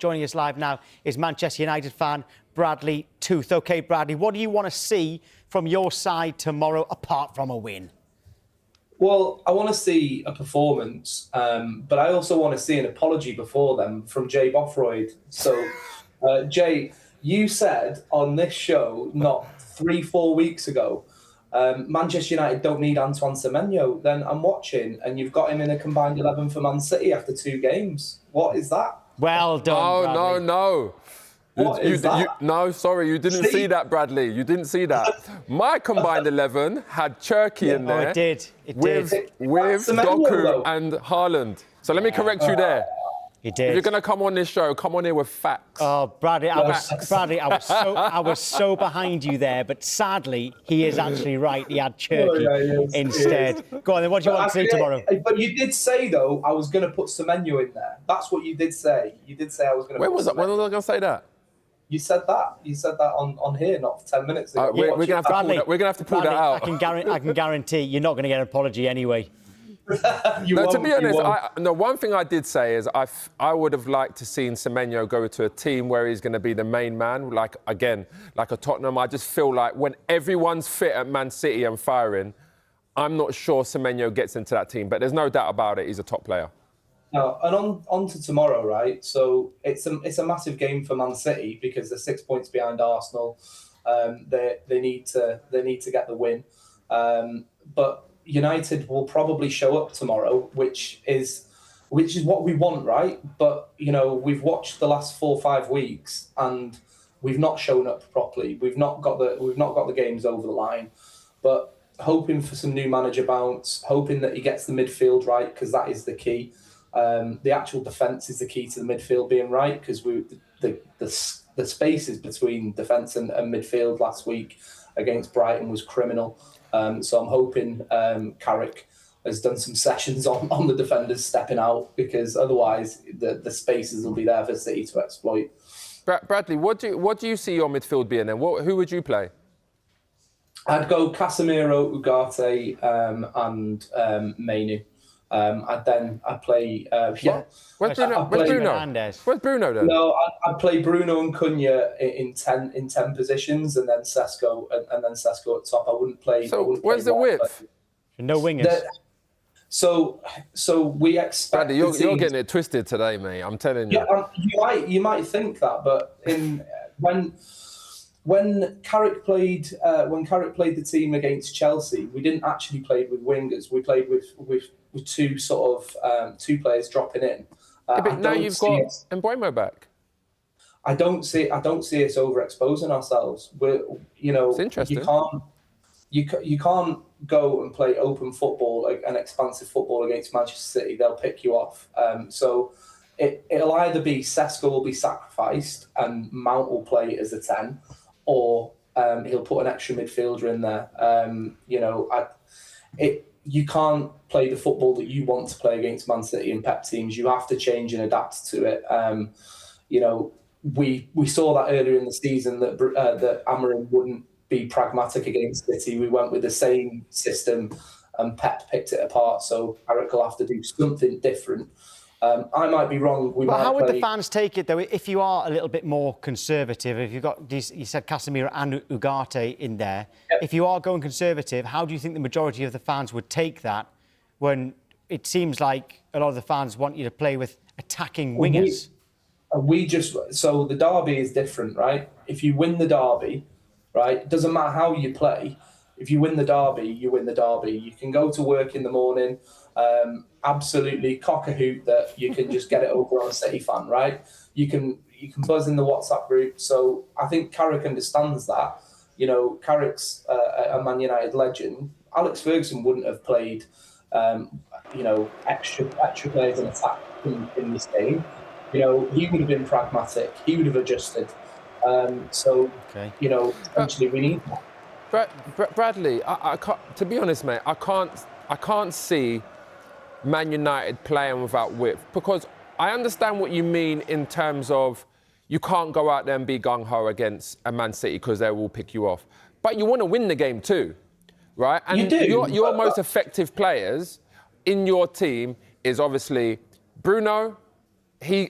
joining us live now is Manchester United fan Bradley Tooth. OK, Bradley, what do you want to see from your side tomorrow apart from a win? Well, I want to see a performance, but I also want to see an apology before them from Jay Bothroyd. So, Jay, you said on this show not 3-4 weeks ago, Manchester United don't need Antoine Semenyo. Then I'm watching, and you've got him in a combined 11 for Man City after 2 games. What is that? Well done, Bradley. No. What is that? No, sorry, you didn't see that, Bradley. You didn't see that. My combined 11 had Cherky in there. Oh, it did. With Doku and Haaland. So let me correct you there. It did. If you're going to come on this show, come on here with facts. Oh, Bradley, I was so behind you there, but sadly, he is actually right. He had Cherky instead. Go on, then. What do you want to see tomorrow? But you did say, though, I was going to put Semenyo in there. That's what you did say. You did say I was going to. When was I going to say that? You said that. You said that on here not 10 minutes ago. We're going to have to pull that out. I can guarantee you're not going to get an apology anyway. To be honest, one thing I did say is I would have liked to seen Semenyo go to a team where he's going to be the main man, like a Tottenham. I just feel like when everyone's fit at Man City and firing, I'm not sure Semenyo gets into that team. But there's no doubt about it, he's a top player. Now, and on to tomorrow, right? So it's a massive game for Man City because they're 6 points behind Arsenal. They need to get the win, but United will probably show up tomorrow, which is what we want, right? But we've watched the last 4 or 5 weeks and we've not shown up properly. We've not got the games over the line. But hoping for some new manager bounce, hoping that he gets the midfield right because that is the key. The actual defence is the key to the midfield being right because the spaces between defence and midfield last week against Brighton was criminal. So I'm hoping Carrick has done some sessions on the defenders stepping out because otherwise the spaces will be there for City to exploit. Bradley, what do you see your midfield being then? Who would you play? I'd go Casemiro, Ugarte, and Mainu. I'd play. Where's Bruno? Where's Bruno then? No, I'd play Bruno and Cunha in 10 positions, and then Sesko at top. I wouldn't play. So where's the width? No wingers. So we expect. Bradley, you're getting it twisted today, mate. I'm telling you. Yeah, you might think that, but when Carrick played the team against Chelsea, we didn't actually play with wingers. We played with two two players dropping in. But now you've got Mbeumo back. I don't see us overexposing ourselves. It's interesting. You can't go and play open football, like an expansive football against Manchester City. They'll pick you off. So it'll either be Sesko will be sacrificed and Mount will play as a 10, or he'll put an extra midfielder in there. You can't play the football that you want to play against Man City and Pep teams. You have to change and adapt to it. We saw that earlier in the season that Amorim wouldn't be pragmatic against City. We went with the same system and Pep picked it apart. So Carrick will have to do something different. I might be wrong. How would the fans take it, though, if you are a little bit more conservative? If you've got, you said Casemiro and Ugarte in there. Yep. If you are going conservative, how do you think the majority of the fans would take that when it seems like a lot of the fans want you to play with attacking wingers? So the derby is different, right? If you win the derby, right, it doesn't matter how you play. If you win the derby, you win the derby. You can go to work in the morning, absolutely cock a hoot that you can just get it over on a City fan, right? You can buzz in the WhatsApp group. So I think Carrick understands that. Carrick's a Man United legend. Alex Ferguson wouldn't have played, extra players in attack in this game. He would have been pragmatic. He would have adjusted. Essentially we need that. Bradley, I can't, to be honest, mate, I can't see Man United playing without width, because I understand what you mean in terms of you can't go out there and be gung-ho against a Man City because they will pick you off. But you want to win the game too, right? And you do. Your most effective players in your team is obviously Bruno,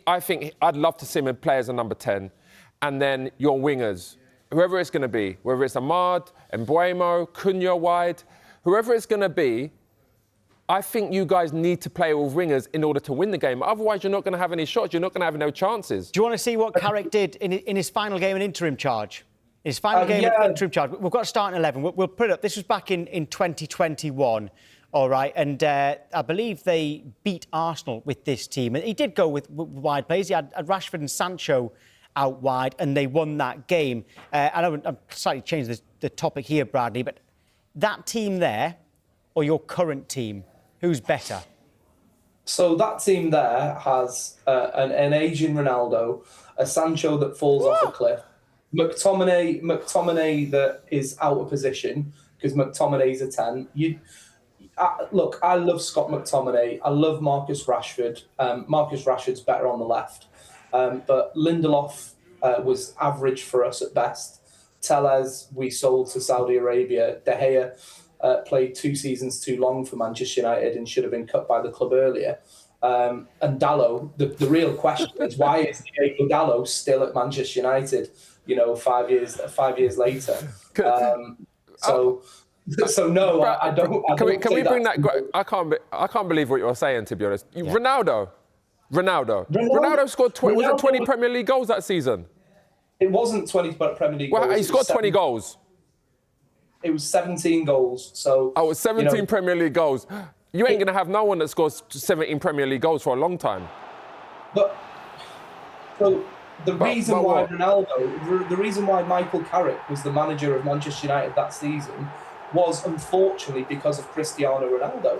I think I'd love to see him play as a number 10. And then your wingers, whoever it's going to be, whether it's Ahmad, Mbuemo, Cunha wide, whoever it's going to be, I think you guys need to play with wingers in order to win the game. Otherwise, you're not going to have any shots. You're not going to have no chances. Do you want to see what Carrick did in his final game in interim charge? His final game in interim charge. We've got to start in 11. We'll put it up. This was back in 2021, all right? And I believe they beat Arsenal with this team. And he did go with wide players. He had Rashford and Sancho out wide, and they won that game. I'm slightly changing the topic here, Bradley, but that team there or your current team, who's better? So that team there has an aging Ronaldo, a Sancho that falls off a cliff, McTominay that is out of position because McTominay's a 10. Look, I love Scott McTominay. I love Marcus Rashford. Marcus Rashford's better on the left. But Lindelof was average for us at best. Tellez, we sold to Saudi Arabia. De Gea played 2 seasons too long for Manchester United and should have been cut by the club earlier. And Dalot, the real question is, why is Diego Dalot still at Manchester United, 5 years later? So no, I don't. Can we bring that? I can't believe what you're saying, to be honest. Ronaldo scored 20 Premier League goals that season. It wasn't 20 Premier League goals. Well, he scored 20 goals. It was 17 goals. So it was 17 Premier League goals. You ain't going to have no one that scores 17 Premier League goals for a long time. But the reason why Michael Carrick was the manager of Manchester United that season was unfortunately because of Cristiano Ronaldo.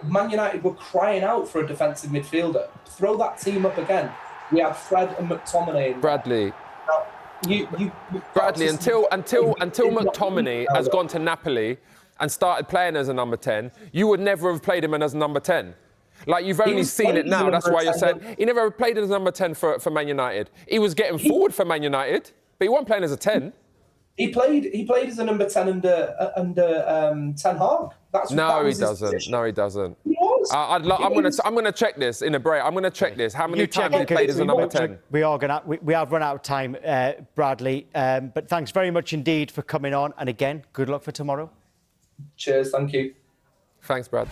Man United were crying out for a defensive midfielder. Throw that team up again. We had Fred and McTominay. Bradley. Bradley, until McTominay has gone to Napoli and started playing as a number 10, you would never have played him as a number 10. Like, you've only seen it now. That's why you're saying he never played as a number 10 for Man United. He was getting forward for Man United, but he wasn't playing as a 10. He played as a number 10 under Ten Hag. No, he doesn't. He was. I'm going to check this in a break. I'm going to check this. How many times he played as a number 10? We have run out of time, Bradley. But thanks very much indeed for coming on. And again, good luck for tomorrow. Cheers. Thank you. Thanks, Brad.